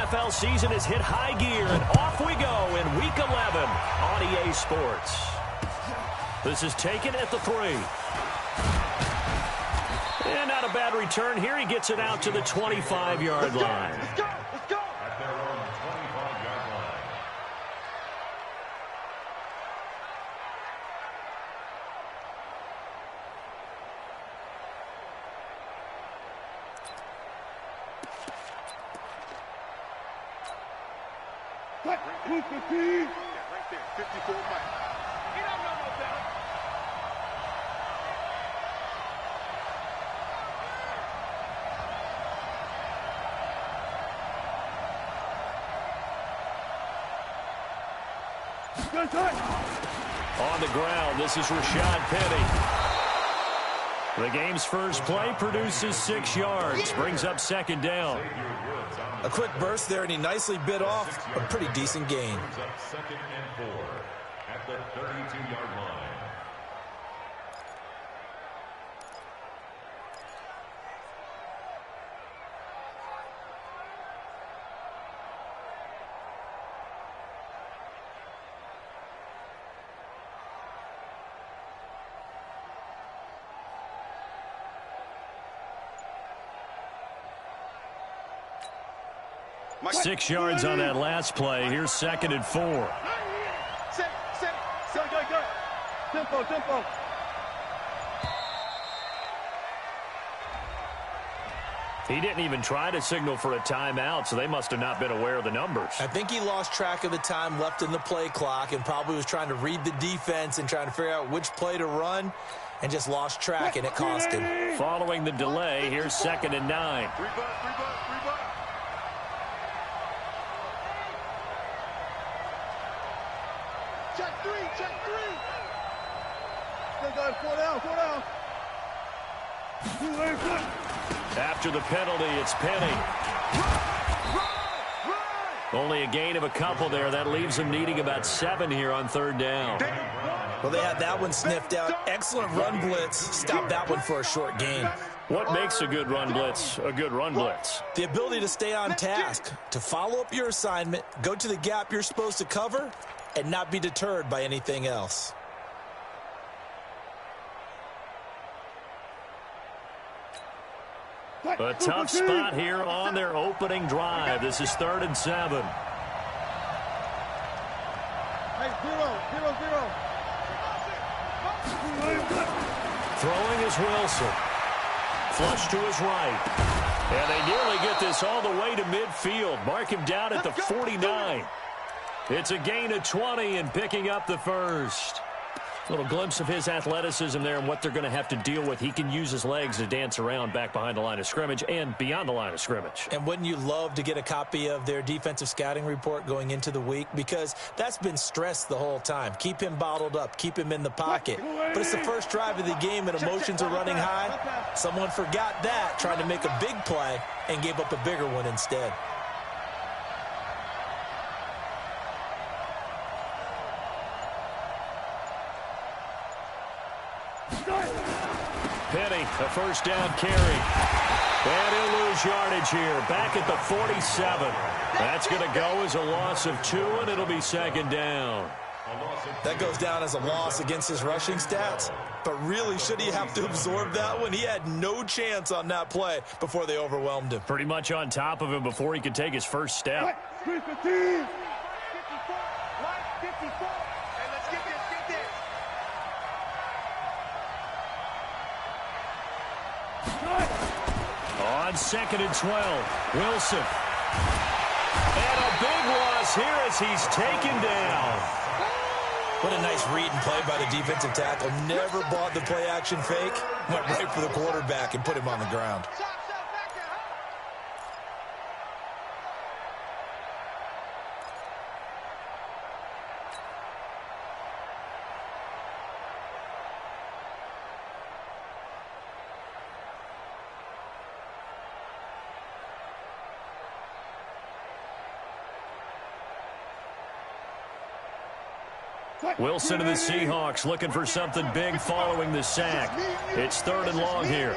NFL season has hit high gear, and off we go in Week 11 on EA Sports. This is taken at the 3. And not a bad return here. He gets it out to the 25-yard line. Let's go. Let's go. At their own 25-yard line. Yeah, right there. 54 miles. You don't know no better. On the ground, this is Rashad Penny. The game's first play produces 6 yards, brings up second down. A quick burst there, and he nicely bit off a pretty decent gain. Second and 4 at the 32-yard line. Mike. 6 yards on that last play. Here's second and 4. Set. Go. Tempo. He didn't even try to signal for a timeout, so they must have not been aware of the numbers. I think he lost track of the time left in the play clock and probably was trying to read the defense and trying to figure out which play to run and just lost track, and it cost him. Following the delay, here's second and 9. Three butt. Check three. Still got 4 down. After the penalty, it's Penny. Only a gain of a couple there. That leaves them needing about 7 here on third down. Well, they had that one sniffed out. Excellent run blitz. Stopped that one for a short gain. What makes a good run blitz a good run blitz? The ability to stay on task, to follow up your assignment, go to the gap you're supposed to cover, and not be deterred by anything else. A tough spot here on their opening drive. This is 3rd and 7. Hey, 0. Throwing is Wilson. Flush to his right. And they nearly get this all the way to midfield. Mark him down at the 49. It's a gain of 20 and picking up the first. Little glimpse of his athleticism there and what they're going to have to deal with. He can use his legs to dance around back behind the line of scrimmage and beyond the line of scrimmage. And wouldn't you love to get a copy of their defensive scouting report going into the week? Because that's been stressed the whole time. Keep him bottled up. Keep him in the pocket. But it's the first drive of the game and emotions are running high. Someone forgot that, trying to make a big play, and gave up a bigger one instead. Penny, a first down carry. And he'll lose yardage here. Back at the 47. That's going to go as a loss of 2, and it'll be second down. That goes down as a loss against his rushing stats. But really, should he have to absorb that one? He had no chance on that play before they overwhelmed him. Pretty much on top of him before he could take his first step. 54. On 2nd and 12, Wilson. And a big loss here as he's taken down. What a nice read and play by the defensive tackle. Never bought the play action fake. Went right for the quarterback and put him on the ground. Wilson and the Seahawks looking for something big following the sack. It's 3rd and long here.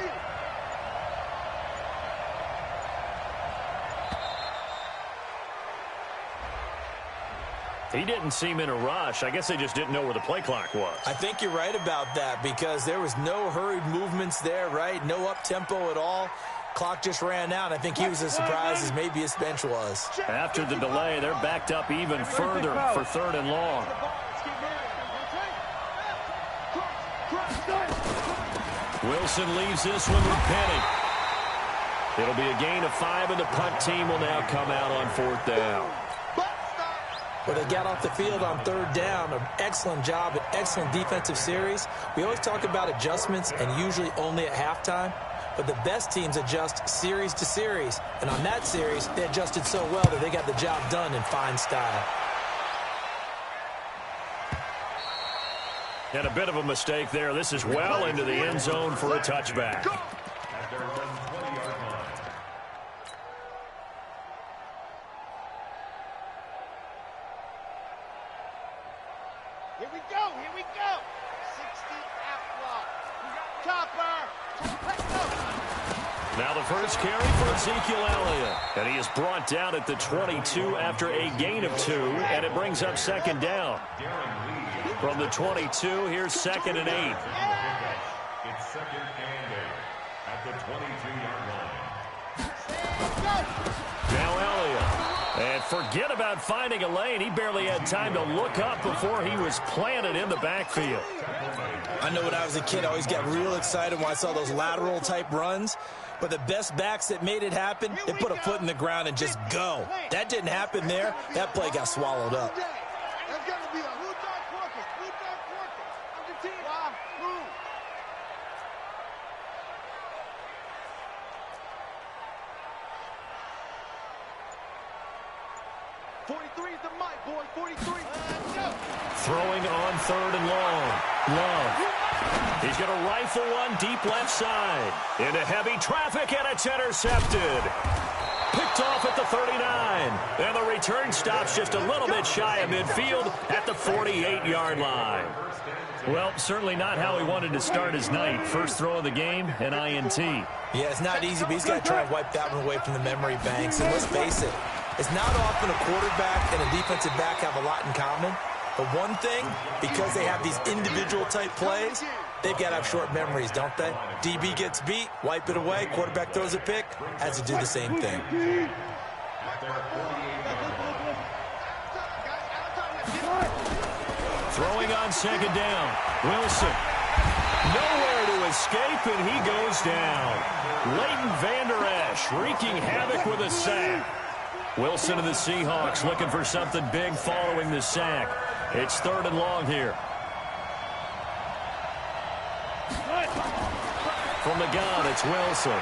He didn't seem in a rush. I guess they just didn't know where the play clock was. I think you're right about that because there was no hurried movements there, right? No up-tempo at all. Clock just ran out. I think he was as surprised as maybe his bench was. After the delay, they're backed up even further for 3rd and long. Wilson leaves this one with Penny. It'll be a gain of 5, and the punt team will now come out on 4th down. Well, they got off the field on 3rd down. An excellent job, an excellent defensive series. We always talk about adjustments and usually only at halftime. But the best teams adjust series to series. And on that series, they adjusted so well that they got the job done in fine style. And a bit of a mistake there. This is well into the end zone for a touchback. Here we go, here we go. 60 outlaw. Chopper. Let's go. Now the first carry for Ezekiel Elliott. And he is brought down at the 22 after a gain of 2. And it brings up 2nd down. From the 22, here's 2nd and 8. It's 2nd and 8 at the 22-yard line. Now Elliott. And forget about finding a lane. He barely had time to look up before he was planted in the backfield. I know when I was a kid, I always got real excited when I saw those lateral-type runs. But the best backs that made it happen, they put a foot in the ground and just go. That didn't happen there. That play got swallowed up. There's got to be a who dog quarter. Who dog quarter. Argentina. Move. 43 is the mic, boy. 43. Throwing on 3rd and long. Love. He's going to rifle one deep left side. Into heavy traffic, and it's intercepted. Picked off at the 39. And the return stops just a little bit shy of midfield at the 48-yard line. Well, certainly not how he wanted to start his night. First throw of the game, an INT. Yeah, it's not easy, but he's got to try and wipe that one away from the memory banks. And let's face it, it's not often a quarterback and a defensive back have a lot in common. But one thing, because they have these individual-type plays, they've got to have short memories, don't they? DB gets beat, wipe it away, quarterback throws a pick, has to do the same thing. Throwing on 2nd down. Wilson. Nowhere to escape, and he goes down. Leighton Vander Esch wreaking havoc with a sack. Wilson and the Seahawks looking for something big following the sack. It's 3rd and long here. From the gun, it's Wilson.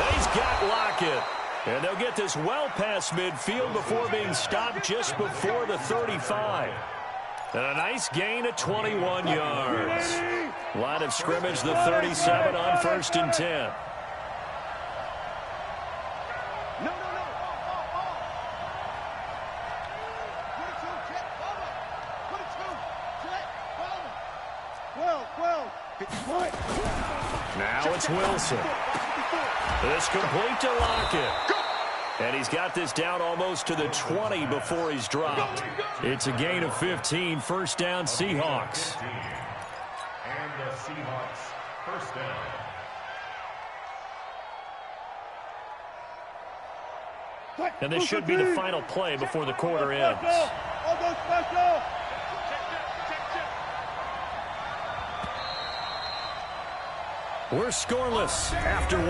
And he's got Lockett. And they'll get this well past midfield before being stopped just before the 35. And a nice gain of 21 yards. Line of scrimmage, the 37 on 1st and 10. Now it's Wilson. It's complete to Lockett. And he's got this down almost to the 20 before he's dropped. It's a gain of 15, 1st down Seahawks. And the Seahawks, 1st down. And this should be the final play before the quarter ends. We're scoreless after 1.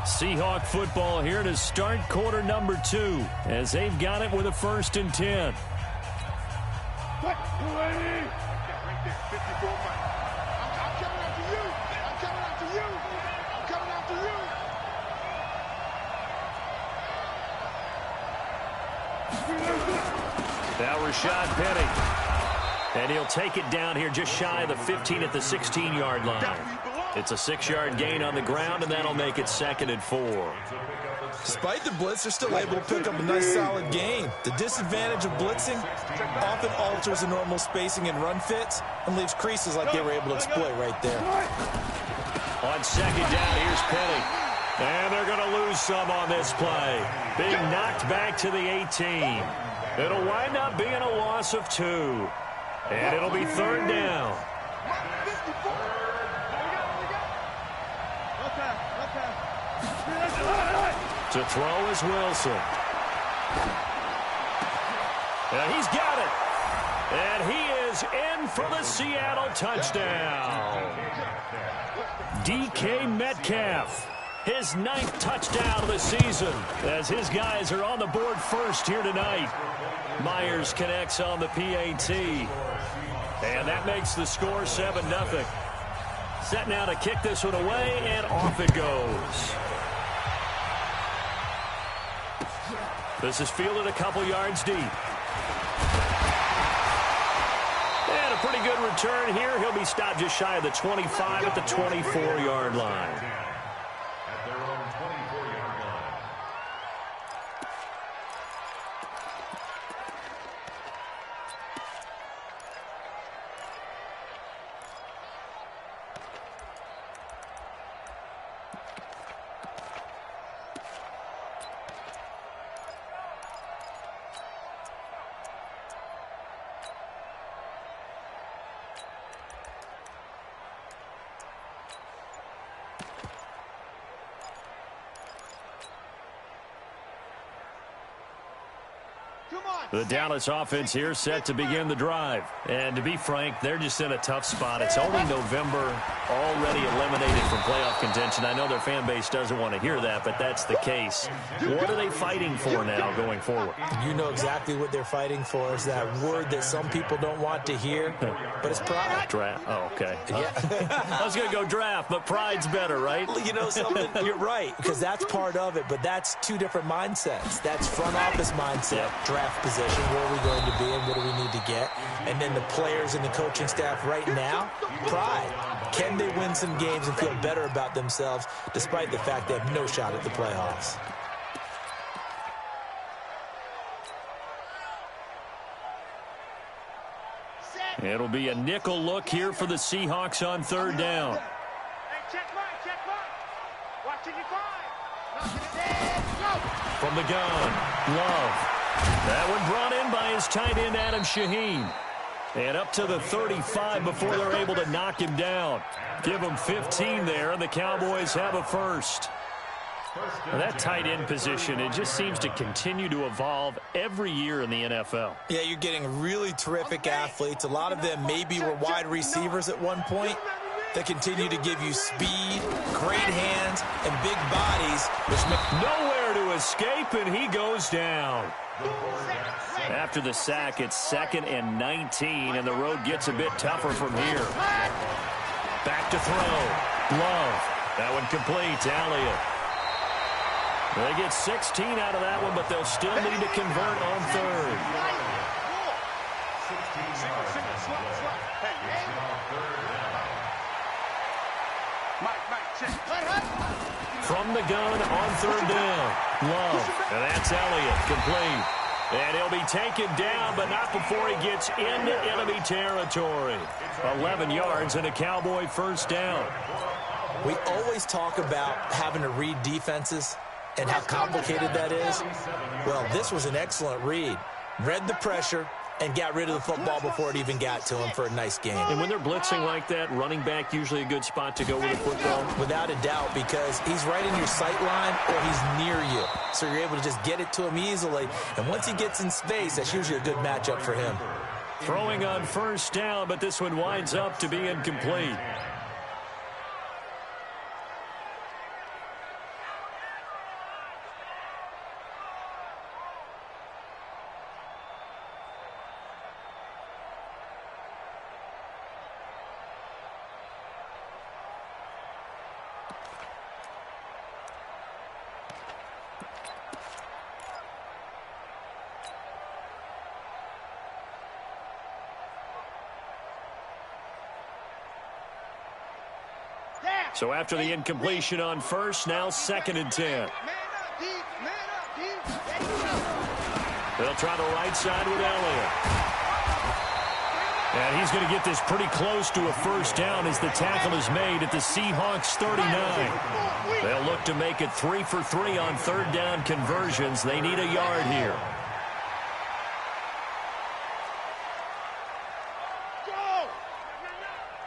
Seahawk football here to start quarter number 2 as they've got it with a 1st and 10. Now Rashad Penny. And he'll take it down here just shy of the 15 at the 16-yard line. It's a 6-yard gain on the ground, and that'll make it 2nd and 4. Despite the blitz, they're still able to pick up a nice solid gain. The disadvantage of blitzing often alters the normal spacing and run fits and leaves creases like they were able to exploit right there. On 2nd down, here's Penny. And they're going to lose some on this play. Being knocked back to the 18. It'll wind up being a loss of 2. And it'll be 3rd down. To throw is Wilson. And he's got it. And he is in for the Seattle touchdown. DK Metcalf, his 9th touchdown of the season, as his guys are on the board first here tonight. Myers connects on the PAT. And that makes the score 7-0. Set now to kick this one away, and off it goes. This is fielded a couple yards deep. And a pretty good return here. He'll be stopped just shy of the 25 at the 24-yard line. At their own 24-yard line. The Dallas offense here set to begin the drive. And to be frank, they're just in a tough spot. It's only November, already eliminated from playoff contention. I know their fan base doesn't want to hear that, but that's the case. What are they fighting for now going forward? You know exactly what they're fighting for. Is that word that some people don't want to hear, but it's pride. Draft. Oh, okay. Yeah. I was going to go draft, but pride's better, right? You know something? You're right, because that's part of it, but that's 2 different mindsets. That's front office mindset, draft position. Where are we going to be and what do we need to get? And then the players and the coaching staff right now, pride. Can they win some games and feel better about themselves despite the fact they have no shot at the playoffs? It'll be a nickel look here for the Seahawks on 3rd down. Hey, check right. Watching your five. From the gun, Love. That one brought in by his tight end, Adam Shaheen. And up to the 35 before they're able to knock him down. Give him 15 there, and the Cowboys have a first. Now that tight end position, it just seems to continue to evolve every year in the NFL. Yeah, you're getting really terrific athletes. A lot of them maybe were wide receivers at one point. They continue to give you speed, great hands, and big bodies, which make nowhere to escape, and he goes down. After the sack, it's 2nd and 19, and the road gets a bit tougher from here. Back to throw. Love. That one complete to Elliott. They get 16 out of that one, but they'll still need to convert on 3rd. From the gun on 3rd down. Love. And that's Elliott. Complete. And he'll be taken down, but not before he gets into enemy territory. 11 yards and a Cowboy first down. We always talk about having to read defenses and how complicated that is. Well, this was an excellent read. Read the pressure and got rid of the football before it even got to him for a nice game. And when they're blitzing like that, running back usually a good spot to go with the football? Without a doubt, because he's right in your sight line or he's near you. So you're able to just get it to him easily. And once he gets in space, that's usually a good matchup for him. Throwing on 1st down, but this one winds up to be incomplete. So after the incompletion on 1st, now 2nd and 10. They'll try the right side with Elliott. And he's going to get this pretty close to a first down as the tackle is made at the Seahawks 39. They'll look to make it 3 for 3 on third down conversions. They need a yard here. Go!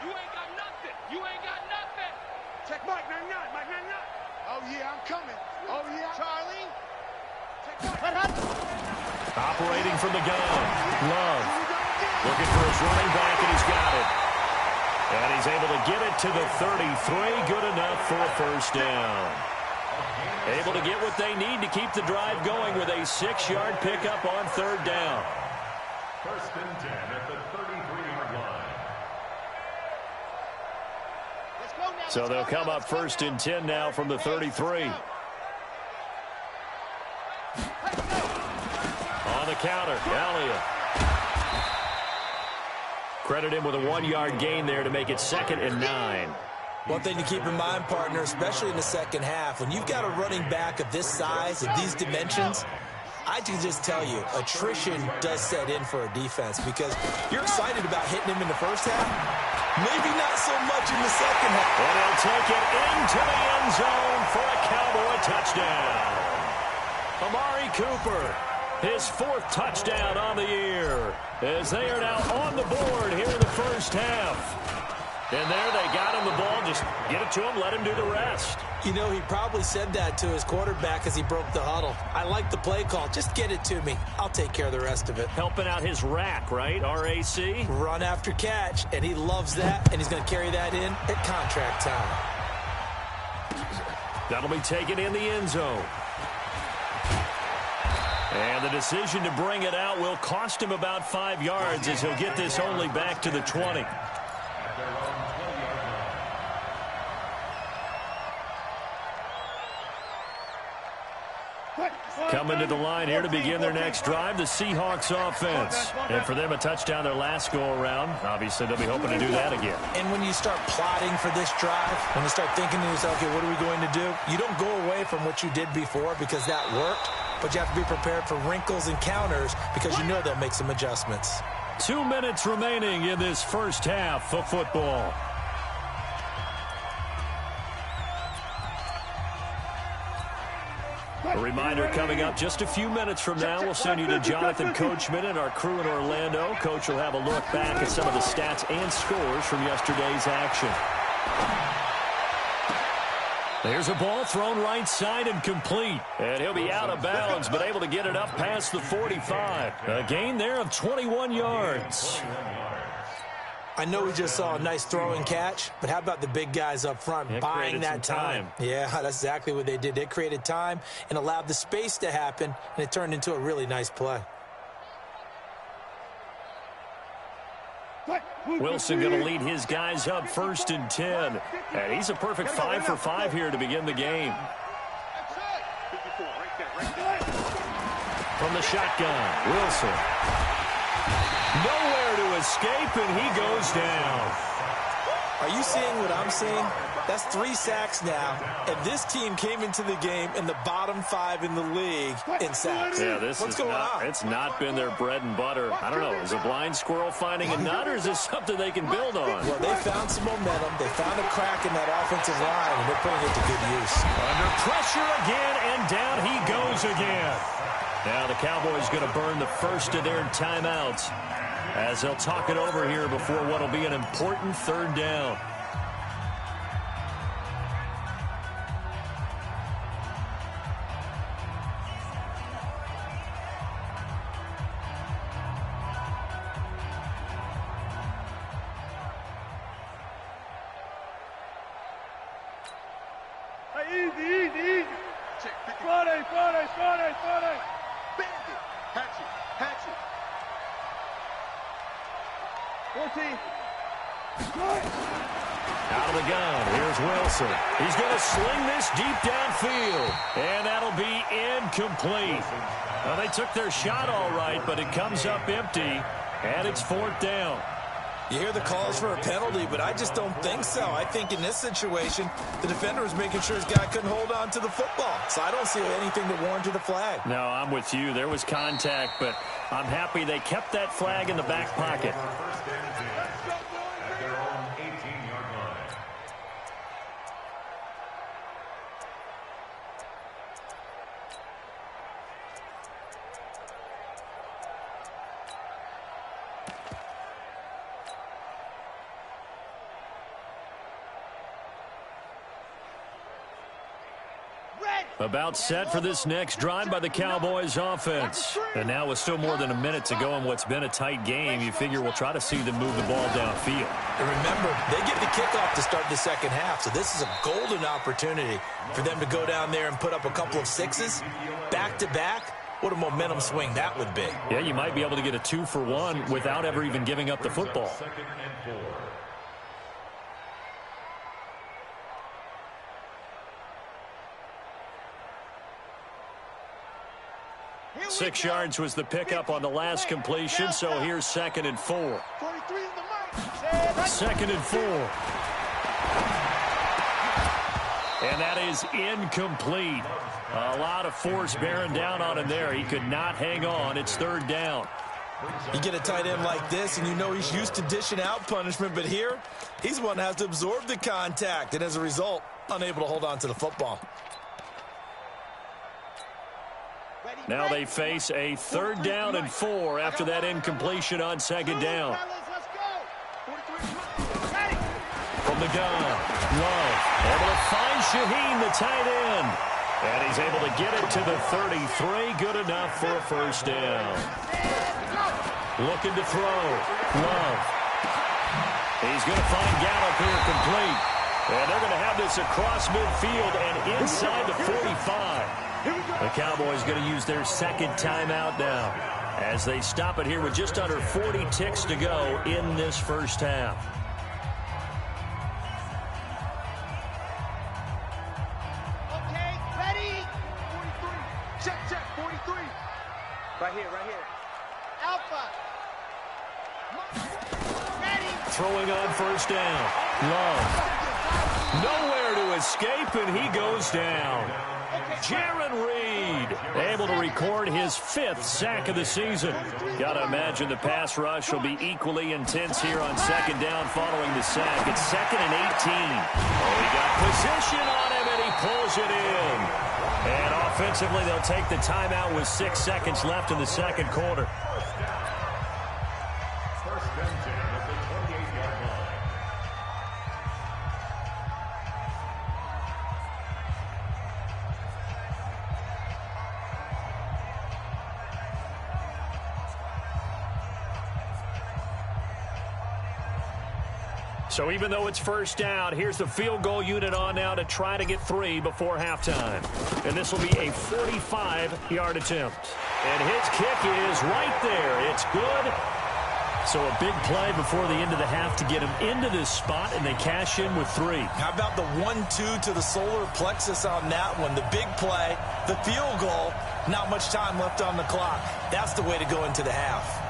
You ain't got nothing. You ain't got nothing. Check Mike 99. Mike 99. Oh, yeah, I'm coming. Oh, yeah. Charlie. Check Mike. Operating from the gun. Love. Looking for his running back, and he's got it. And he's able to get it to the 33. Good enough for a first down. Able to get what they need to keep the drive going with a 6-yard pickup on third down. First and 10 at the 33-yard line. So they'll come up first and 10 now from the 33. On the counter, Elliott. Credit him with a 1-yard gain there to make it 2nd and 9. One thing to keep in mind, partner, especially in the second half, when you've got a running back of this size, of these dimensions, I can just tell you, attrition does set in for a defense because you're excited about hitting him in the first half, maybe not so much in the second half. And he'll take it into the end zone for a Cowboy touchdown. Amari Cooper, his 4th touchdown on the year, as they are now on the board here in the first half. And there they got him the ball. Just get it to him, let him do the rest. You know, he probably said that to his quarterback as he broke the huddle. I like the play call. Just get it to me. I'll take care of the rest of it. Helping out his rack, right? RAC? Run after catch, and he loves that, and he's going to carry that in at contract time. That'll be taken in the end zone. And the decision to bring it out will cost him about 5 yards as he'll get this only back to the 20. Coming to the line here to begin their next drive, the Seahawks offense. And for them, a touchdown their last go-around. Obviously, they'll be hoping to do that again. And when you start plotting for this drive, when you start thinking to yourself, okay, what are we going to do? You don't go away from what you did before because that worked, but you have to be prepared for wrinkles and counters because you know they'll make some adjustments. 2 minutes remaining in this first half of football. A reminder coming up just a few minutes from now. We'll send you to Jonathan Coachman and our crew in Orlando. Coach will have a look back at some of the stats and scores from yesterday's action. There's a ball thrown right side and complete. And he'll be out of bounds, but able to get it up past the 45. A gain there of 21 yards. I know we just saw a nice throw and catch, but how about the big guys up front buying that time? Yeah, that's exactly what they did. They created time and allowed the space to happen, and it turned into a really nice play. Wilson going to lead his guys up first and 10. And he's a perfect 5 for 5 here to begin the game. From the shotgun, Wilson. Nowhere to escape, and he goes down. Are you seeing what I'm seeing? That's 3 sacks now, and this team came into the game in the bottom 5 in the league in sacks. Yeah, What's going on? It's not been their bread and butter. I don't know. Is a blind squirrel finding a nut, or is this something they can build on? Well, they found some momentum. They found a crack in that offensive line, and they're putting it to good use. Under pressure again, and down he goes again. Now the Cowboys going to burn the first of their timeouts as they'll talk it over here before what will be an important third down. Hey, easy. Friday. Bend it. Hatch it. 14. Out of the gun, here's Wilson. He's going to sling this deep downfield, and that'll be incomplete. Well, they took their shot all right, but it comes up empty, and it's 4th down. You hear the calls for a penalty, but I just don't think so. I think in this situation, the defender was making sure his guy couldn't hold on to the football. So I don't see anything that warranted a flag. No, I'm with you. There was contact, but I'm happy they kept that flag in the back pocket. At their own 18-yard line. About set for this next drive by the Cowboys offense. And now with still more than a minute to go in what's been a tight game, you figure we'll try to see them move the ball downfield. And remember, they get the kickoff to start the second half, so this is a golden opportunity for them to go down there and put up a couple of sixes back-to-back. What a momentum swing that would be. Yeah, you might be able to get a 2-for-1 without ever even giving up the football. 2nd and 4. 6 yards was the pickup on the last completion, so here's 2nd and 4. 2nd and 4. And that is incomplete. A lot of force bearing down on him there. He could not hang on. It's 3rd down. You get a tight end like this, and you know he's used to dishing out punishment, but here, he's the one that has to absorb the contact, and as a result, unable to hold on to the football. Now they face a 3rd down and 4 after that incompletion on 2nd down. From the gun, Love able to find Shaheen, the tight end. And he's able to get it to the 33. Good enough for a 1st down. Looking to throw. Love. He's going to find Gallup here complete. And they're going to have this across midfield and inside the 45. The Cowboys going to use their 2nd timeout now as they stop it here with just under 40 ticks to go in this 1st half. Okay, ready? 43. Check, 43. Right here. Alpha. Ready. Throwing on 1st down. Love. Nowhere to escape, and he goes down. Jaron Reed able to record his 5th sack of the season. Got to imagine the pass rush will be equally intense here on 2nd down following the sack. It's 2nd and 18. Oh, he got position on him, and he pulls it in. And offensively, they'll take the timeout with 6 seconds left in the 2nd quarter. 1st and 10 at the 28-yard line. So even though it's 1st down, here's the field goal unit on now to try to get 3 before halftime. And this will be a 45-yard attempt. And his kick is right there. It's good. So a big play before the end of the half to get him into this spot, and they cash in with 3. How about the 1-2 to the solar plexus on that one? The big play, the field goal, not much time left on the clock. That's the way to go into the half.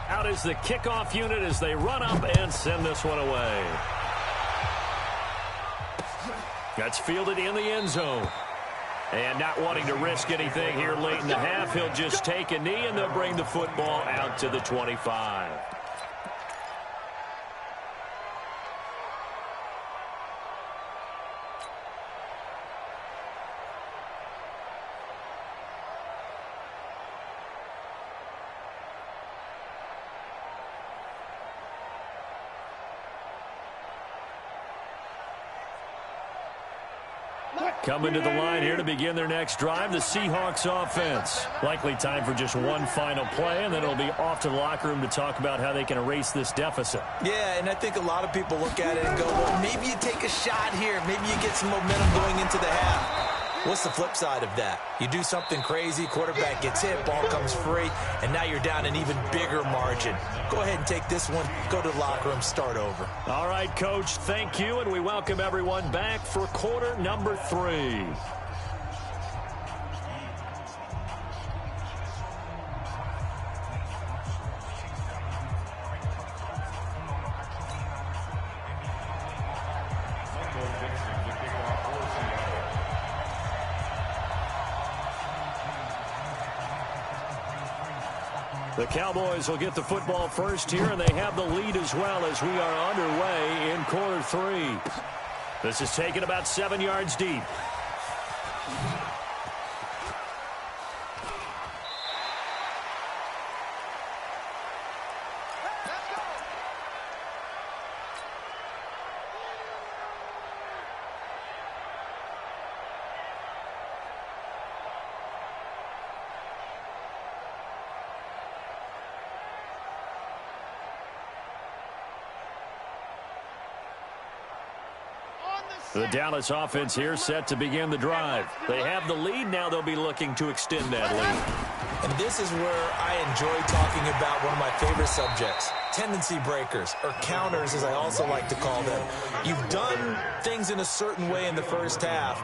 Out is the kickoff unit as they run up and send this one away. That's fielded in the end zone. And not wanting to risk anything here late in the half, he'll just take a knee, and they'll bring the football out to the 25. Coming to the line here to begin their next drive, the Seahawks offense. Likely time for just one final play, and then it'll be off to the locker room to talk about how they can erase this deficit. Yeah, and I think a lot of people look at it and go, well, maybe you take a shot here. Maybe you get some momentum going into the half. What's the flip side of that? You do something crazy, quarterback gets hit, ball comes free, and now you're down an even bigger margin. Go ahead and take this one, go to the locker room, start over. All right, Coach, thank you, and we welcome everyone back for quarter number 3. The Cowboys will get the football first here, and they have the lead as well as we are underway in quarter 3. This is taken about 7 yards deep. The Dallas offense here set to begin the drive. They have the lead. Now they'll be looking to extend that lead. And this is where I enjoy talking about one of my favorite subjects, tendency breakers, or counters as I also like to call them. You've done things in a certain way in the first half,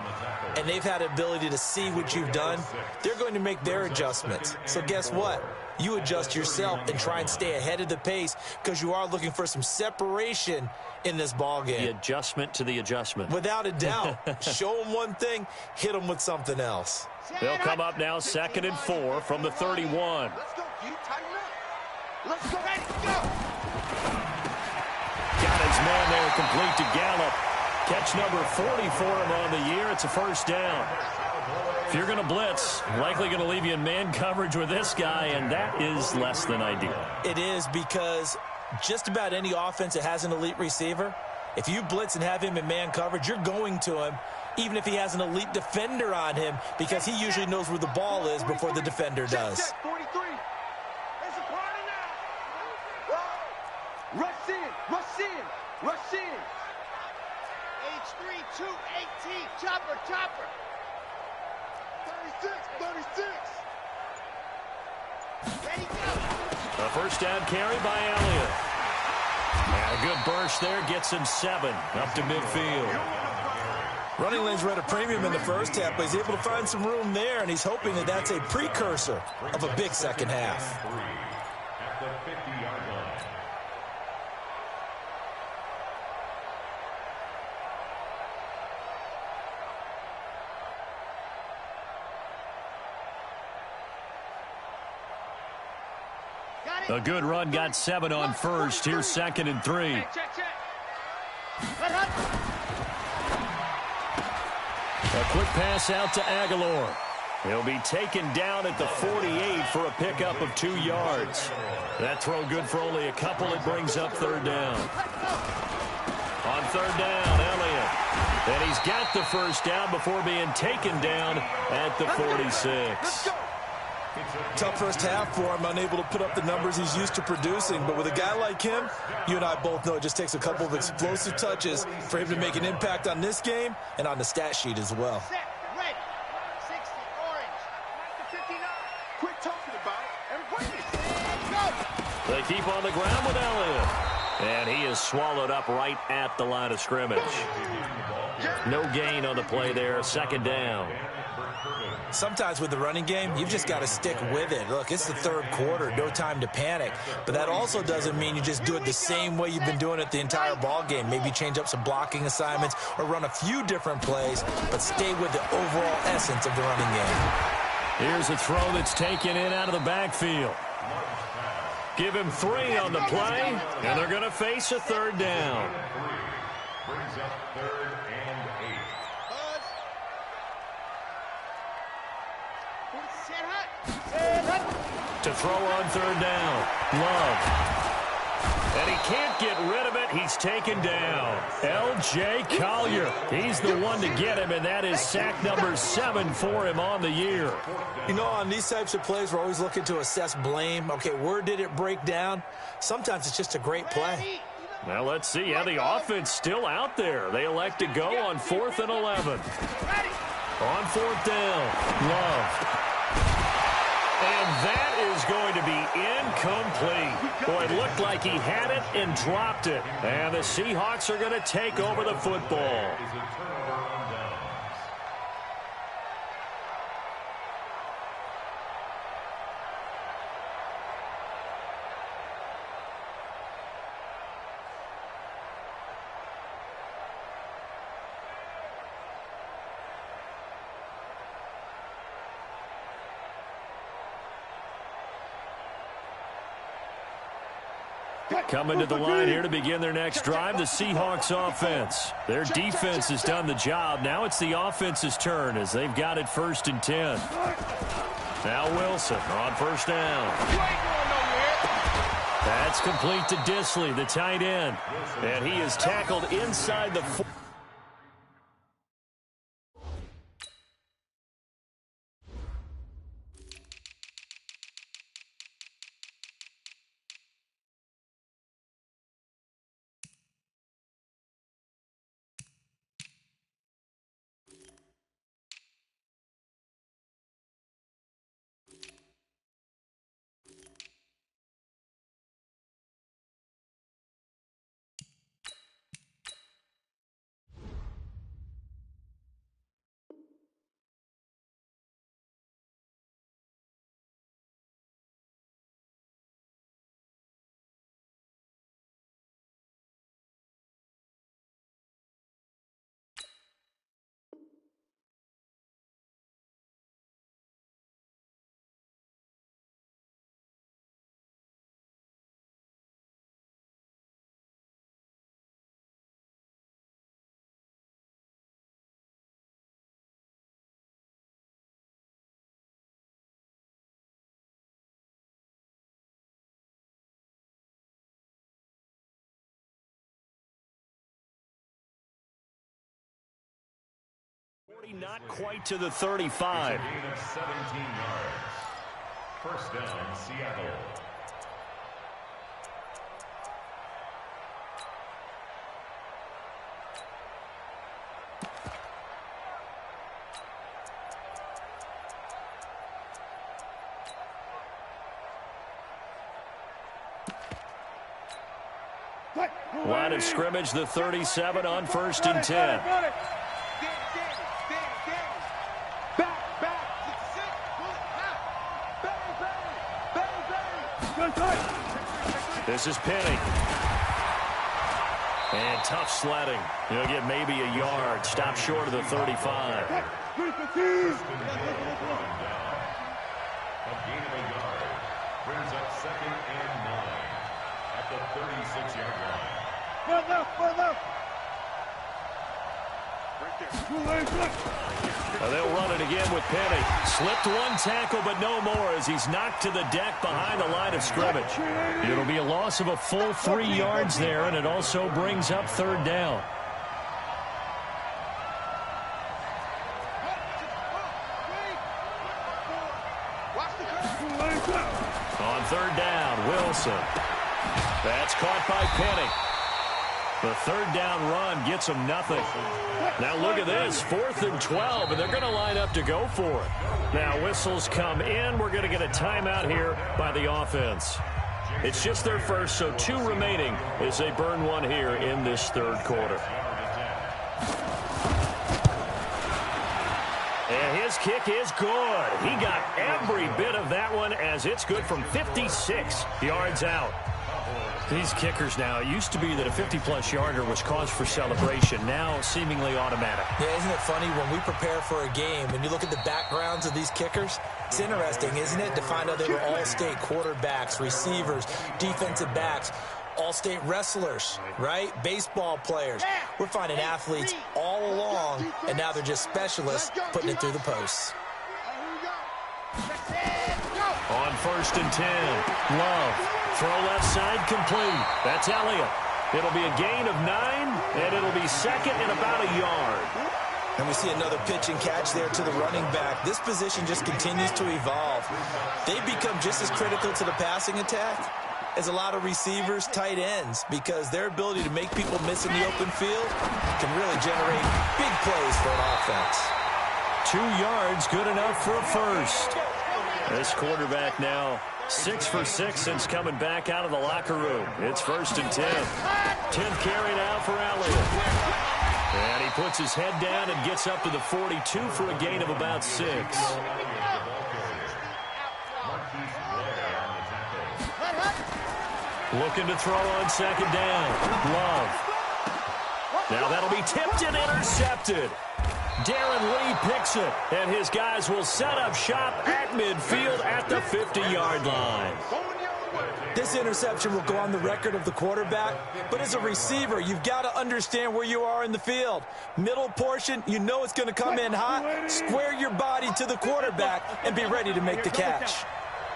and they've had the ability to see what you've done. They're going to make their adjustments. So guess what? You adjust yourself and try and stay ahead of the pace because you are looking for some separation in this ball game. The adjustment to the adjustment. Without a doubt. Show them one thing, hit them with something else. They'll come up now 2nd and 4 from the 31. Let's go, Q. Tighten up. Let's go. Ready, go. Got his man there, complete to Gallup. Catch number 40 for him on the year. It's a first down. If you're going to blitz, likely going to leave you in man coverage with this guy, and that is less than ideal. It is, because just about any offense that has an elite receiver, if you blitz and have him in man coverage, you're going to him, even if he has an elite defender on him, because he usually knows where the ball is before the defender does. 43. There's a party now. Rush in, rush in, rush in. H3, 218, chopper, chopper. 36. Ready, go. A first down carry by Elliott. And a good burst there gets him 7 up to midfield. Running lanes were at a premium in the first half, but he's able to find some room there, and he's hoping that that's a precursor of a big second half. At the 50-yard line. A good run, got 7 on first. Here's 2nd and 3. Check. A quick pass out to Aguilar. He'll be taken down at the 48 for a pickup of 2 yards. That throw good for only a couple. It brings up 3rd down. On 3rd down, Elliott. And he's got the first down before being taken down at the 46. Tough first half for him, unable to put up the numbers he's used to producing. But with a guy like him, you and I both know it just takes a couple of explosive touches for him to make an impact on this game and on the stat sheet as well. Set, red, 60, orange, 59. Quit talking about it and bring it. Go. They keep on the ground with Elliott. And he is swallowed up right at the line of scrimmage. No gain on the play there. 2nd down. Sometimes with the running game, you've just got to stick with it. Look, it's the 3rd quarter, no time to panic. But that also doesn't mean you just do it the same way you've been doing it the entire ball game. Maybe change up some blocking assignments or run a few different plays, but stay with the overall essence of the running game. Here's a throw that's taken in out of the backfield. Give him 3 on the play, and they're going to face a 3rd down. Brings up 3rd and 8. To throw on 3rd down. Love. And he can't get rid of it. He's taken down. L.J. Collier. He's the one to get him, and that is sack number 7 for him on the year. You know, on these types of plays, we're always looking to assess blame. Okay, where did it break down? Sometimes it's just a great play. Now let's see how the offense still out there. They elect to go on 4th and 11. On fourth down, Love. And that is going to be incomplete. Boy, it looked like he had it and dropped it. And the Seahawks are going to take over the football. Coming to the line here to begin their next drive, the Seahawks offense. Their defense has done the job. Now it's the offense's turn as they've got it 1st and 10. Now Wilson on first down. That's complete to Disley, the tight end. And he is tackled inside the 4. Not quite to the 35. It's a gain of 17 yards. First down, Seattle. Line of scrimmage, the 37 on 1st and 10. This is Penny. And tough sledding. He'll get maybe a yard. Stop short of the 35. A gain of a yard brings up 2nd and 9 at the 36-yard line. One left. They'll run it again with Penny. Slipped one tackle, but no more as he's knocked to the deck behind the line of scrimmage. It'll be a loss of a full 3 yards there, and it also brings up 3rd down. On 3rd down, Wilson. That's caught by Penny. The 3rd down run gets him nothing. Now look at this, 4th and 12, and they're going to line up to go for it. Now whistles come in. We're going to get a timeout here by the offense. It's just their first, so 2 remaining as they burn one here in this 3rd quarter. And his kick is good. He got every bit of that one as it's good from 56 yards out. These kickers now, it used to be that a 50-plus yarder was cause for celebration. Now, seemingly automatic. Yeah, isn't it funny when we prepare for a game, when you look at the backgrounds of these kickers, it's interesting, isn't it, to find out they were all-state quarterbacks, receivers, defensive backs, all-state wrestlers, right? Baseball players. We're finding athletes all along, and now they're just specialists putting it through the posts. On 1st and 10, Love. Throw left side complete. That's Elliott. It'll be a gain of 9, and it'll be 2nd and about a yard. And we see another pitch and catch there to the running back. This position just continues to evolve. They've become just as critical to the passing attack as a lot of receivers, tight ends, because their ability to make people miss in the open field can really generate big plays for an offense. 2 yards, good enough for a first. This quarterback now 6 for 6 since coming back out of the locker room. It's 1st and 10. 10th carry now for Elliott. And he puts his head down and gets up to the 42 for a gain of about 6. Looking to throw on 2nd down. Love. Now that'll be tipped and intercepted. Darren Lee picks it, and his guys will set up shop at midfield at the 50-yard line. This interception will go on the record of the quarterback, but as a receiver, you've got to understand where you are in the field. Middle portion, you know it's going to come in hot. Square your body to the quarterback and be ready to make the catch.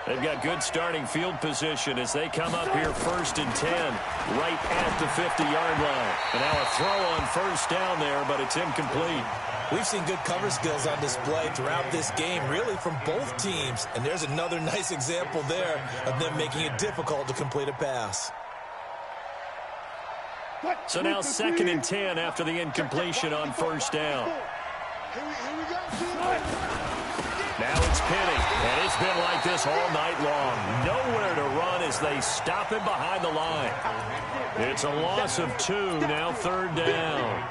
They've got good starting field position as they come up here 1st and 10, right at the 50-yard line. And now a throw on 1st down there, but it's incomplete. We've seen good cover skills on display throughout this game, really from both teams. And there's another nice example there of them making it difficult to complete a pass. So now 2nd and 10 after the incompletion on 1st down. Now it's Penny, and it's been like this all night long. Nowhere to run as they stop him behind the line. It's a loss of 2, now 3rd down.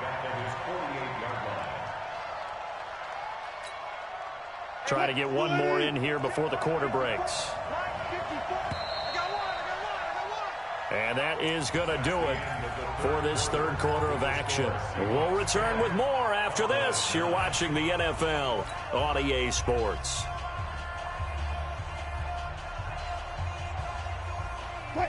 Try to get one more in here before the quarter breaks. And that is going to do it for this 3rd quarter of action. We'll return with more after this. You're watching the NFL on EA Sports.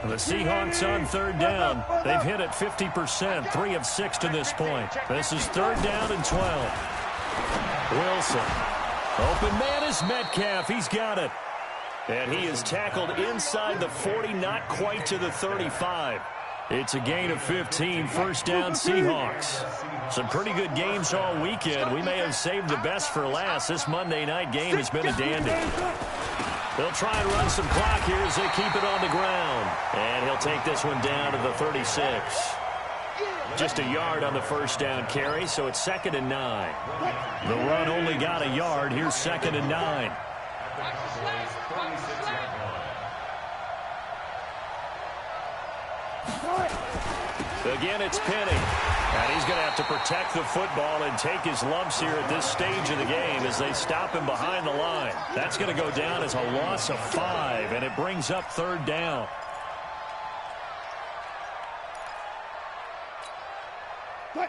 The Seahawks on 3rd down. They've hit it 50%, 3 of 6 to this point. This is 3rd down and 12. Wilson. Open man is Metcalf. He's got it. And he is tackled inside the 40, not quite to the 35. It's a gain of 15, 1st down Seahawks. Some pretty good games all weekend. We may have saved the best for last. This Monday night game has been a dandy. They'll try and run some clock here as they keep it on the ground. And he'll take this one down to the 36. Just a yard on the 1st down carry, so it's 2nd and 9. The run only got a yard. Here's 2nd and 9. Again, it's Penny. And he's going to have to protect the football and take his lumps here at this stage of the game as they stop him behind the line. That's going to go down as a loss of 5, and it brings up 3rd down.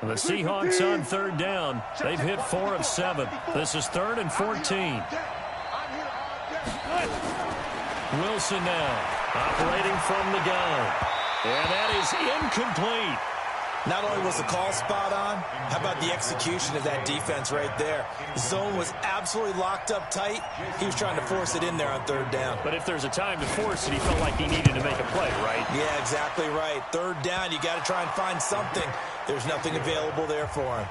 And the Seahawks on 3rd down. They've hit 4 of 7. This is 3rd and 14. Wilson now operating from the gun. And that is incomplete. Not only was the call spot on, how about the execution of that defense right there? The zone was absolutely locked up tight. He was trying to force it in there on 3rd down. But if there's a time to force it, he felt like he needed to make a play, right? Yeah, exactly right. 3rd down, you got to try and find something. There's nothing available there for him.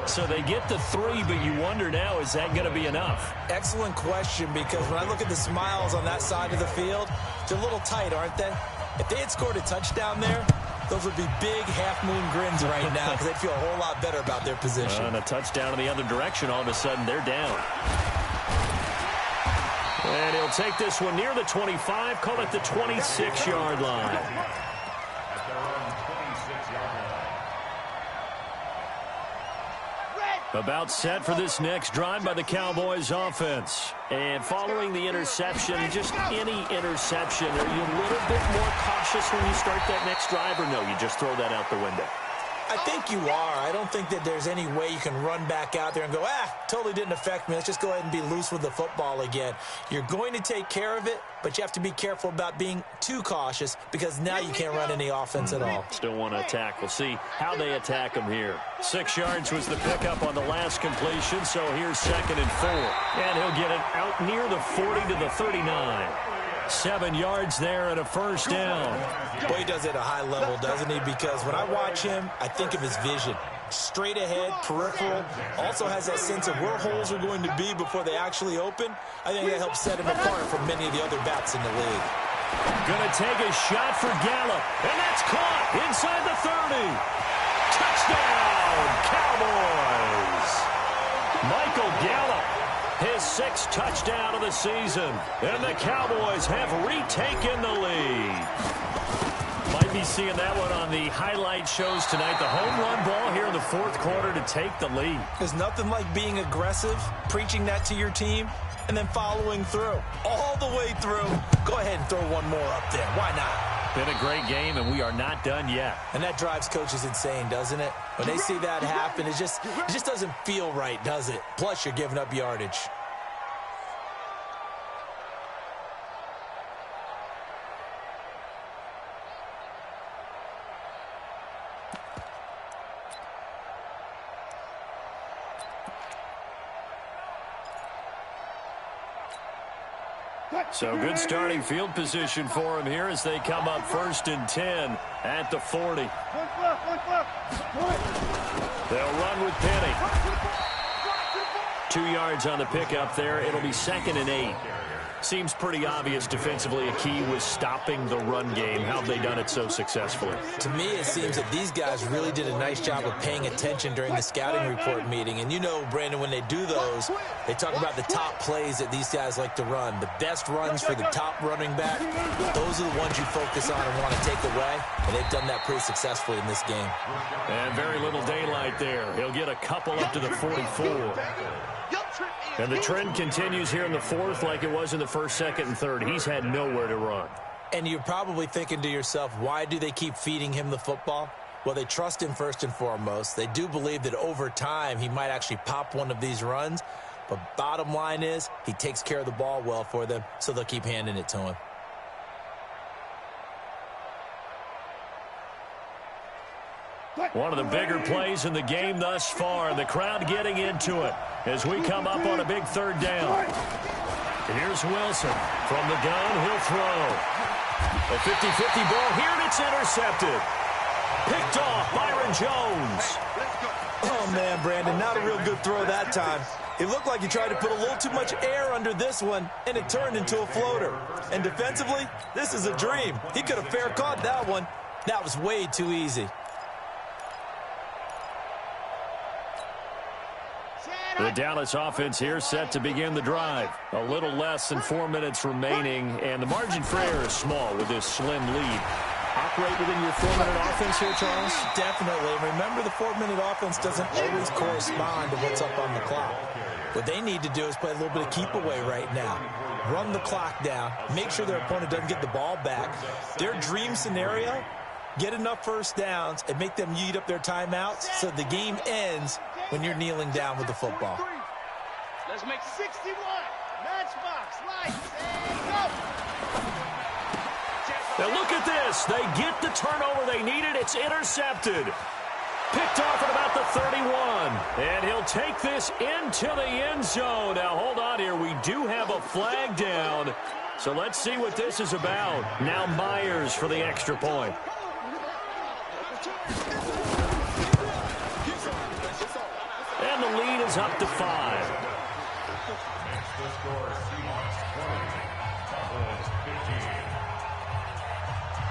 So they get the 3, but you wonder now, is that going to be enough? Excellent question, because when I look at the smiles on that side of the field, they're a little tight, aren't they? If they had scored a touchdown there, those would be big half-moon grins right now because they'd feel a whole lot better about their position. And a touchdown in the other direction, all of a sudden they're down. And he'll take this one near the 25, call it the 26-yard line. About set for this next drive by the Cowboys offense. And following the interception, just any interception, are you a little bit more cautious when you start that next drive, or no, you just throw that out the window? I think you are. I don't think that there's any way you can run back out there and go, totally didn't affect me. Let's just go ahead and be loose with the football again. You're going to take care of it, but you have to be careful about being too cautious because now you can't run any offense at all. Still want to attack. We'll see how they attack him here. 6 yards was the pickup on the last completion, so here's 2nd and 4. And he'll get it out near the 40 to the 39. 7 yards there and a 1st down. Boy, he does it at a high level, doesn't he? Because when I watch him, I think of his vision. Straight ahead, peripheral, also has that sense of where holes are going to be before they actually open. I think that helps set him apart from many of the other bats in the league. Gonna take a shot for Gallup, and that's caught inside the 30. Touchdown, Cowboys! Michael Gallup, his 6th touchdown of the season. And the Cowboys have retaken the lead. Might be seeing that one on the highlight shows tonight. The home run ball here in the 4th quarter to take the lead. There's nothing like being aggressive, preaching that to your team, and then following through. All the way through. Go ahead and throw one more up there. Why not? Been a great game, and we are not done yet. And that drives coaches insane, doesn't it? When they see that happen, it just doesn't feel right, does it? Plus, you're giving up yardage. So good starting field position for him here as they come up 1st and 10 at the 40. They'll run with Penny. 2 yards on the pickup there. It'll be 2nd and 8. Seems pretty obvious defensively a key was stopping the run game. How have they done it so successfully? To me, it seems that these guys really did a nice job of paying attention during the scouting report meeting. And you know, Brandon, when they do those, they talk about the top plays that these guys like to run. The best runs for the top running back, those are the ones you focus on and want to take away. And they've done that pretty successfully in this game. And very little daylight there. He'll get a couple up to the 44. And the trend continues here in the 4th like it was in the 1st, 2nd, and 3rd. He's had nowhere to run. And you're probably thinking to yourself, why do they keep feeding him the football? Well, they trust him first and foremost. They do believe that over time he might actually pop one of these runs. But bottom line is he takes care of the ball well for them, so they'll keep handing it to him. One of the bigger plays in the game thus far. The crowd getting into it as we come up on a big 3rd down. Here's Wilson. From the gun, he'll throw. A 50-50 ball here, and it's intercepted. Picked off Byron Jones. Oh, man, Brandon, not a real good throw that time. It looked like he tried to put a little too much air under this one, and it turned into a floater. And defensively, this is a dream. He could have fair caught that one. That was way too easy. The Dallas offense here set to begin the drive. A little less than 4 minutes remaining, and the margin for error is small with this slim lead. Operate within your 4-minute offense here, Charles? Definitely. Remember, the 4-minute offense doesn't always correspond to what's up on the clock. What they need to do is play a little bit of keep away right now. Run the clock down. Make sure their opponent doesn't get the ball back. Their dream scenario, get enough first downs and make them eat up their timeouts so the game ends when you're kneeling down with the football. Let's make 61. Matchbox, lights, and go. Now look at this. They get the turnover they needed. It's intercepted. Picked off at about the 31. And he'll take this into the end zone. Now hold on here. We do have a flag down. So let's see what this is about. Now Myers for the extra point. And the lead is up to 5.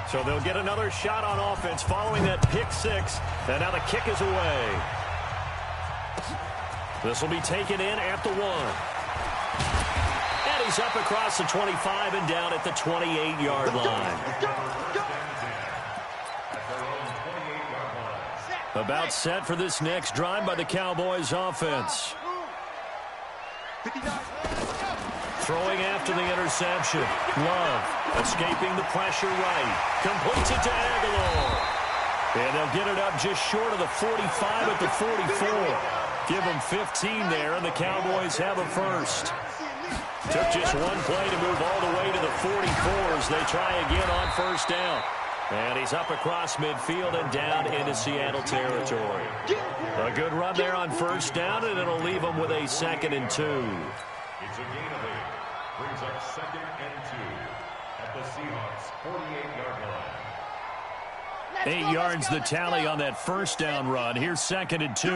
So they'll get another shot on offense following that pick 6. And now the kick is away. This will be taken in at the 1. And he's up across the 25 and down at the 28-yard line. About set for this next drive by the Cowboys offense. Throwing after the interception. Love escaping the pressure right. Completes it to Aguilar. And they'll get it up just short of the 45 at the 44. Give them 15 there, and the Cowboys have a first. Took just one play to move all the way to the 44s. They try again on first down. And he's up across midfield and down into Seattle territory. A good run there on first down, and it'll leave them with a 2nd and 2. It's a gain of 8. Brings up 2nd and 2 at the Seahawks 48-yard line. 8 yards the tally on that first down run. Here's 2nd and 2.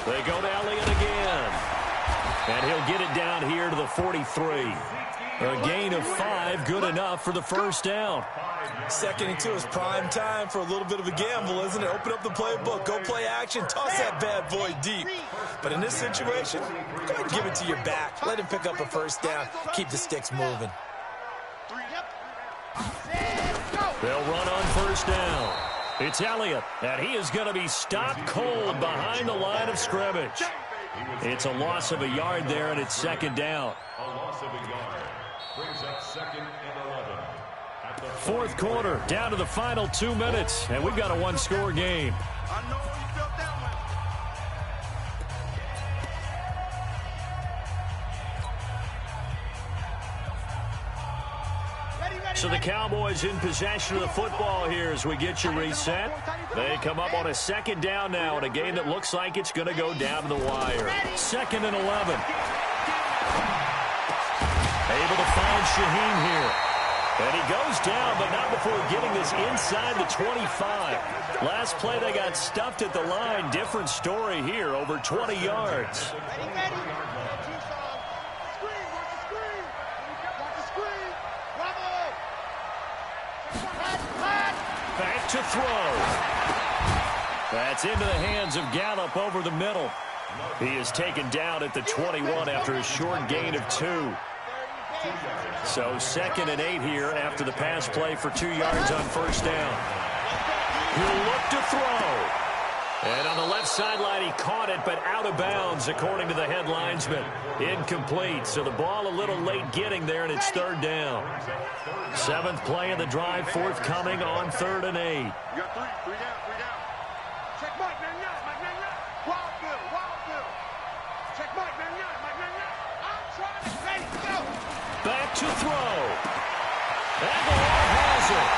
They go to Elliott again. And he'll get it down here to the 43. A gain of 5, good enough for the first down. 2nd and 2 is prime time for a little bit of a gamble, isn't it? Open up the playbook, go play action, toss that bad boy deep. But in this situation, go ahead and give it to your back. Let him pick up a first down, keep the sticks moving. They'll run on first down. It's Elliott, and he is going to be stopped cold behind the line of scrimmage. It's a loss of a yard there, and it's 2nd down. A loss of a yard brings up 2nd and 11. At the 4th quarter, down to the final 2 minutes, and we've got a one-score game. I know you felt that one. So the Cowboys in possession of the football here as we get you reset. They come up on a 2nd down now in a game that looks like it's going to go down to the wire. 2nd and 11. Able to find Shaheen here. And he goes down, but not before getting this inside the 25. Last play they got stuffed at the line. Different story here, over 20 yards. Back to throw. That's into the hands of Gallup over the middle. He is taken down at the 21 after a short gain of 2. So 2nd and 8 here after the pass play for 2 yards on first down. He'll look to throw. And on the left sideline, he caught it, but out of bounds, according to the head linesman. Incomplete, so the ball a little late getting there, and it's 3rd down. 7th play of the drive, forthcoming on 3rd and 8. You got 3 down. Check Mike, Wild Bill. Check Mike, I'm trying to ready, go. Back to throw. Aguilar has it.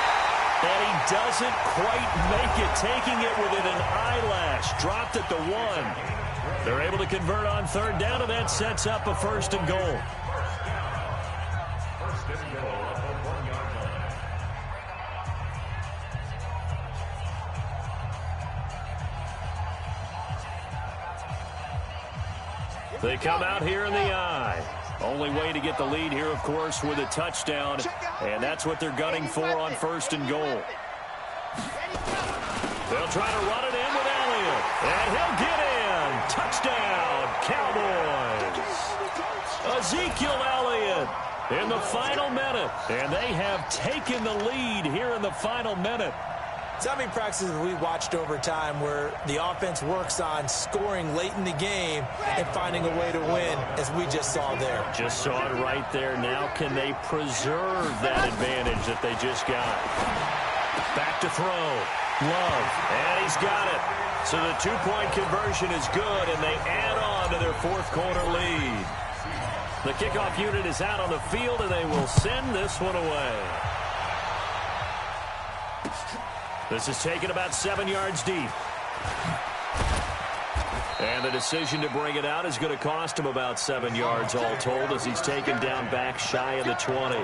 And he doesn't quite make it, taking it within an eyelash. Dropped at the 1. They're able to convert on 3rd down, and that sets up a 1st and goal. 1st and goal at the 1-yard line. They come out here in the eye. Only way to get the lead here, of course, with a touchdown. And that's what they're gunning for on 1st and goal. They'll try to run it in with Elliott. And he'll get in. Touchdown, Cowboys. Ezekiel Elliott in the final minute. And they have taken the lead here in the final minute. So how many practices have we watched over time where the offense works on scoring late in the game and finding a way to win, as we just saw there? Just saw it right there. Now can they preserve that advantage that they just got? Back to throw. Love. And he's got it. So the 2-point conversion is good, and they add on to their 4th quarter lead. The kickoff unit is out on the field, and they will send this one away. This is taken about 7 yards deep. And the decision to bring it out is going to cost him about 7 yards all told, as he's taken down back shy of the 20.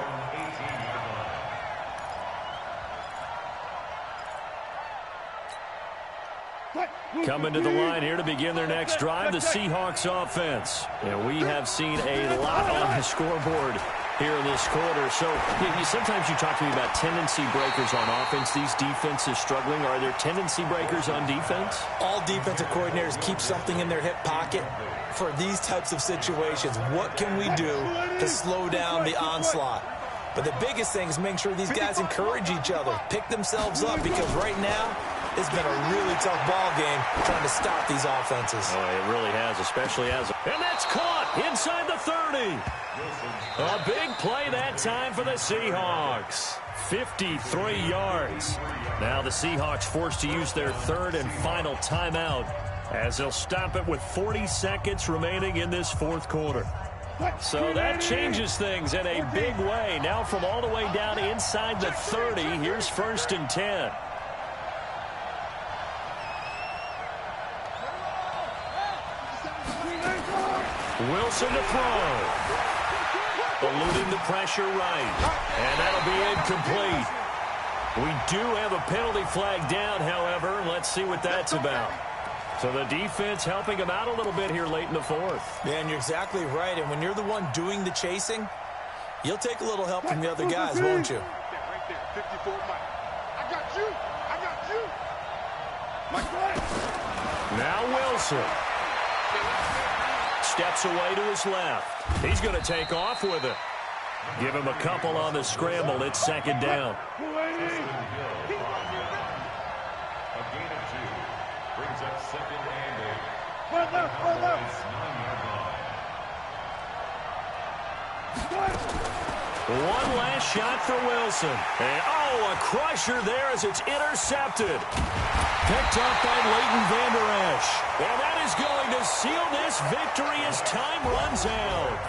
Coming to the line here to begin their next drive, the Seahawks offense. And we have seen a lot on the scoreboard here in this quarter. So sometimes you talk to me about tendency breakers on offense. These defenses struggling. Are there tendency breakers on defense? All defensive coordinators keep something in their hip pocket for these types of situations. What can we do to slow down the onslaught? But the biggest thing is make sure these guys encourage each other, pick themselves up, because right now it's been a really tough ball game trying to stop these offenses. Oh, it really has, especially as... And that's caught inside the 30. A big play that time for the Seahawks. 53 yards. Now the Seahawks forced to use their 3rd and final timeout as they'll stop it with 40 seconds remaining in this 4th quarter. So that changes things in a big way. Now from all the way down inside the 30, here's 1st and 10. Wilson to throw. Eluding the pressure right. And that'll be incomplete. We do have a penalty flag down, however. Let's see what that's about. So the defense helping him out a little bit here late in the 4th. Yeah, and you're exactly right. And when you're the one doing the chasing, You'll take a little help from the other guys, won't you? Right there, 54 Mike. I got you. I got you. Mike. Now Wilson. Steps away to his left. He's going to take off with it. Give him a couple on the scramble. It's second down. A gain of 2 brings up second and 8. It's 9-yard line. One last shot for Wilson. And, oh, a crusher there as it's intercepted. Picked up by Leighton Vander Esch. And that is going to seal this victory as time runs out.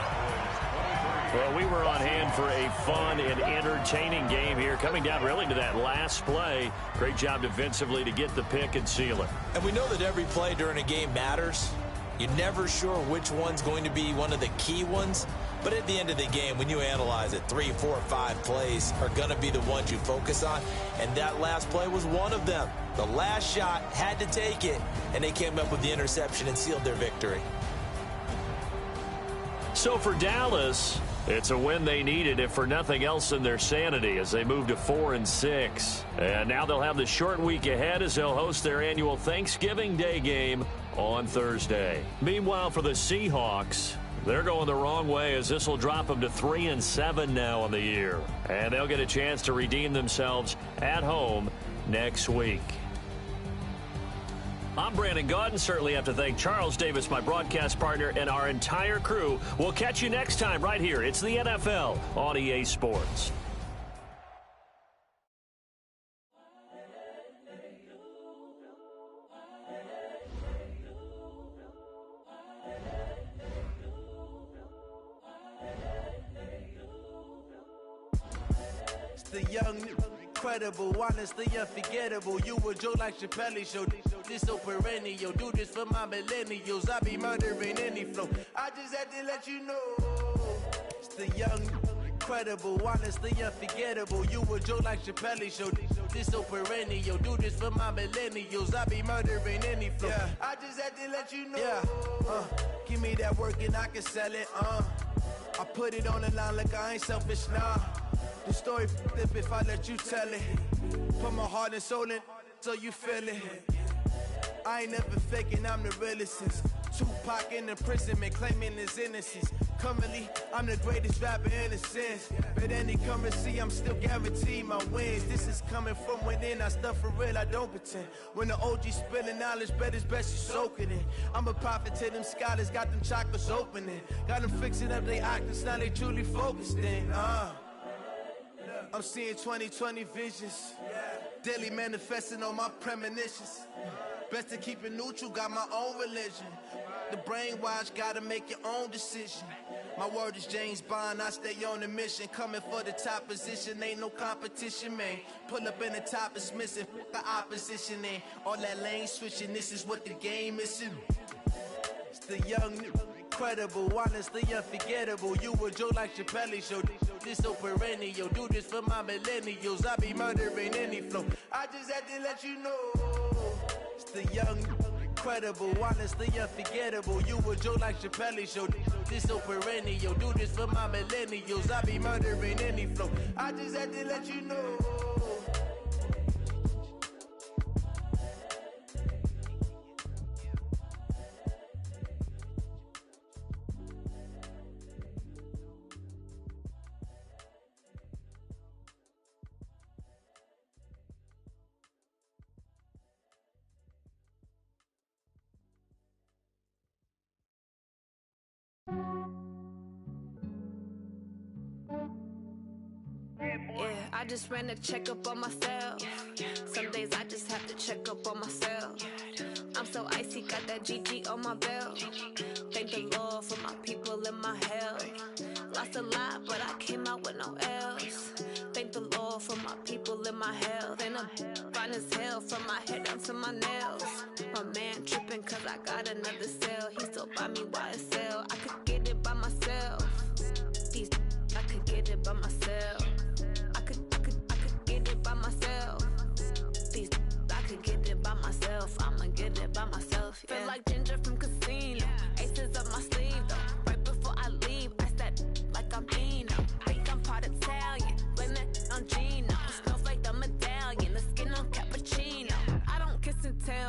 Well, we were on hand for a fun and entertaining game here, coming down really to that last play. Great job defensively to get the pick and seal it. And we know that every play during a game matters. You're never sure which one's going to be one of the key ones. But at the end of the game, when you analyze it, 3, 4, 5 plays are going to be the ones you focus on. And that last play was one of them. The last shot had to take it, and they came up with the interception and sealed their victory. So for Dallas, it's a win they needed, if for nothing else in their sanity, as they move to 4-6. And now they'll have the short week ahead as they'll host their annual Thanksgiving Day game on Thursday. Meanwhile, for the Seahawks, they're going the wrong way, as this will drop them to 3-7 now on the year. And they'll get a chance to redeem themselves at home next week. I'm Brandon Gaudin. Certainly have to thank Charles Davis, my broadcast partner, and our entire crew. We'll catch you next time right here. It's the NFL on EA Sports. It's the young, incredible, honestly unforgettable. You a Joe like Chappelle show. This so perennial. Do this for my millennials. I be murdering any flow. I just had to let you know. It's the young, incredible, honestly unforgettable. You a Joe like Chappelle show. This so perennial. Do this for my millennials. I be murdering any flow. Yeah. I just had to let you know. Yeah. Give me that work and I can sell it. I put it on the line like I ain't selfish, nah. The story flip if I let you tell it. Put my heart and soul in so you feel it. I ain't never faking, I'm the realest since Tupac in imprisonment, claiming his innocence. Currently, I'm the greatest rapper in a sense. But any currency, I'm still guaranteed my wins. This is coming from within, I stuff for real, I don't pretend. When the OG spilling knowledge, bet it's best you soak it in. I'm a prophet to them scholars, got them chakras opening. Got them fixing up they octaves, now they truly focused in. I'm seeing 2020 visions. Daily manifesting on my premonitions. Best to keep it neutral, got my own religion. The brainwash, gotta make your own decision. My word is James Bond, I stay on a mission. Coming for the top position, ain't no competition, man. Pull up in the top is missing, the opposition in. All that lane switching, this is what the game is. It's the young, incredible, honestly unforgettable. You a Joe like Chappelle show. This so perennial. Do this for my millennials. I be murdering any flow. I just had to let you know. It's the young, incredible, honestly unforgettable. You a Joe like Chappelle show. This so perennial. Do this for my millennials. I be murdering any flow. I just had to let you know. I just ran a checkup on myself. Some days I just have to check up on myself. I'm so icy, got that GG on my belt. Thank the Lord for my people and my health. Lost a lot, but I came out with no else. Thank the Lord for my people and my health. And I'm fine as hell from my head down to my nails. My man tripping cause I got another cell. He still buy me YSL. I could get it by myself. I could get it by myself. I could get it by myself. I could get it by myself. I'ma get it by myself. Yeah. Feel like Ginger from Casino. Aces up my sleeve though. Right before I leave, I said like I'm Dino.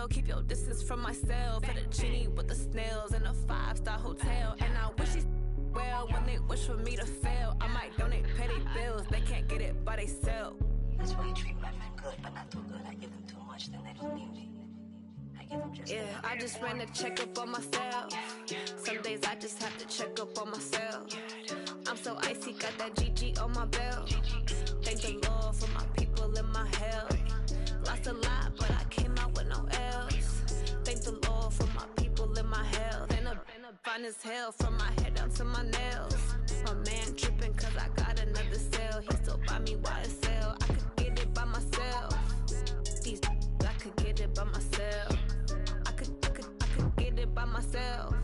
hell. Keep your distance from myself. For the genie with the snails in a 5-star hotel. And I wish these well when they wish for me to fail. I might donate, pay their bills. They can't get it by they self. That's why you treat women good, but not too good. I give them too much, then they don't need me. I give them just I just ran a checkup on myself. Some days I just have to check up on myself. I'm so icy, got that GG on my belt. Thank the Lord for my people in my health. Lost a lot, but I came out with no L's. Thank the Lord for my people in my health. And a fine as hell from my head down to my nails. My man tripping cause I got another cell. He still buy me YSL. I could get it by myself. These I could get it by myself. I could get it by myself.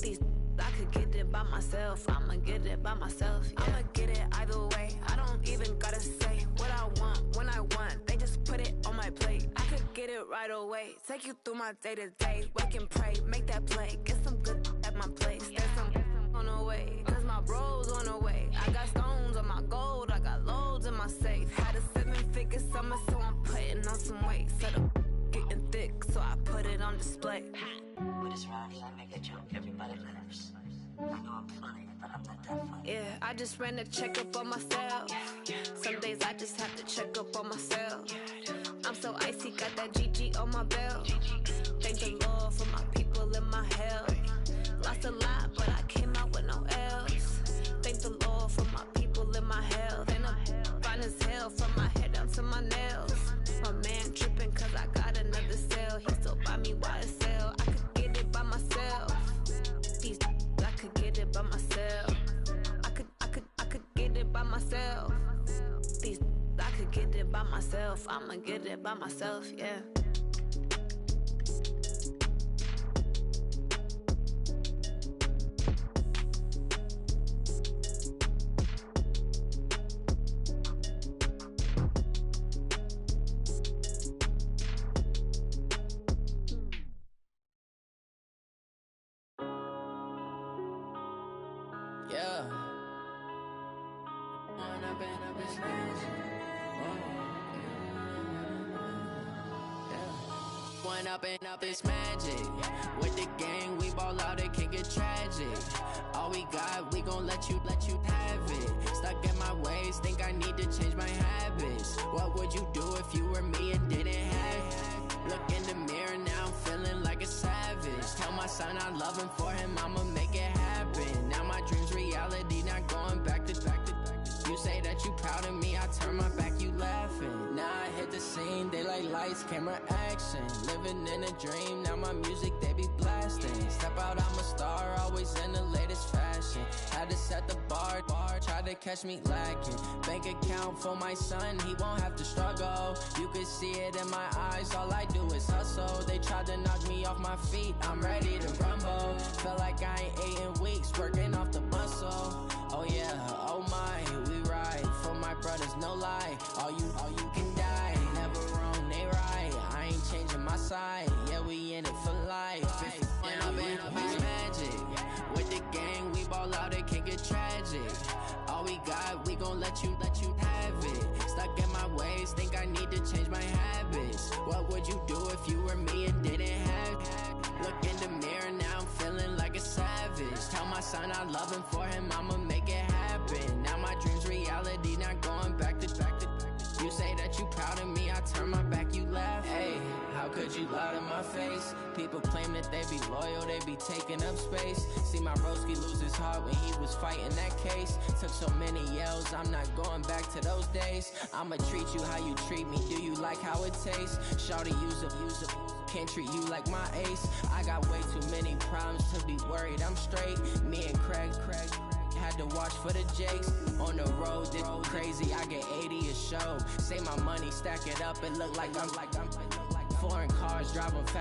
These I could get it by myself. I'ma get it by myself. Yeah. I'ma get it either way. I don't even gotta say what I want when I want. They just put it on my plate. I could get it right away. Take you through my day to day. Wake and pray, make that play. Get some good at my place. There's some on the way, cause my bros on the way. I got stones on my gold. I got loads in my safe. Had a 7-figure summer, so I'm putting on some weight. Set up getting thick, so I put it on display. With this ride, I make a joke, everybody laughs. I know I'm funny, but I'm not that funny. Yeah, I just ran a checkup on myself. Some days I just have to check up on myself. I'm so icy, got that GG on my belt. Thank the Lord for my people in my health. Lost a lot, but I came out with no L's. Thank the Lord for my people in my health. And I'm fine as hell from my head down to my nails. My man tripping cause I got another cell. He still buy me YSL. I could get it by myself. These I could get it by myself. I could get it by myself. These I could get it by myself. I'ma get it by myself, yeah. Up this magic. With the gang, we ball out, it can get tragic. All we got, we gon' let you have it. Stuck in my ways, think I need to change my habits. What would you do if you were me and didn't have it? Look in the mirror, now I'm feeling like a savage. Tell my son I love him, for him I'ma make it happen. Now my dream's reality, not going back to. You say that you proud of me, I turn my back, you laughing. Now I hit the scene, they like lights, camera, action. Living in a dream, now my music, they be blasting. Step out, I'm a star, always in the latest fashion. Had to set the bar, try to catch me lacking. Bank account for my son, he won't have to struggle. You can see it in my eyes, all I do is hustle. They tried to knock me off my feet, I'm ready to rumble. Felt like I ain't ate in weeks, working off the muscle. Oh yeah, oh my, we ride for my brothers, no lie. All you can die, never wrong, they right. I ain't changing my side, yeah, we in it for life. When I'm in magic, with the gang, we ball out, it can get tragic. All we got, we gon' let you have it. Stuck in my ways, think I need to change my habits. What would you do if you were me and didn't have it? Look in the mirror, now I'm feeling like a savage. Tell my son I love him, for him I'ma make it happen. Now my dream's reality, not going back to. You say that you proud of me, I turn my back, you laugh. Hey, how could you lie to my face? People claim that they be loyal, they be taking up space. See my broski lose his heart when he was fighting that case. Took so many yells, I'm not going back to those days. I'ma treat you how you treat me, do you like how it tastes? Shawty, use it. Can't treat you like my ace. I got way too many problems to be worried, I'm straight. Me and Craig had to watch for the Jakes. On the road, this crazy, I get 80 a show. Say my money, stack it up, it look like I'm foreign cars driving fast.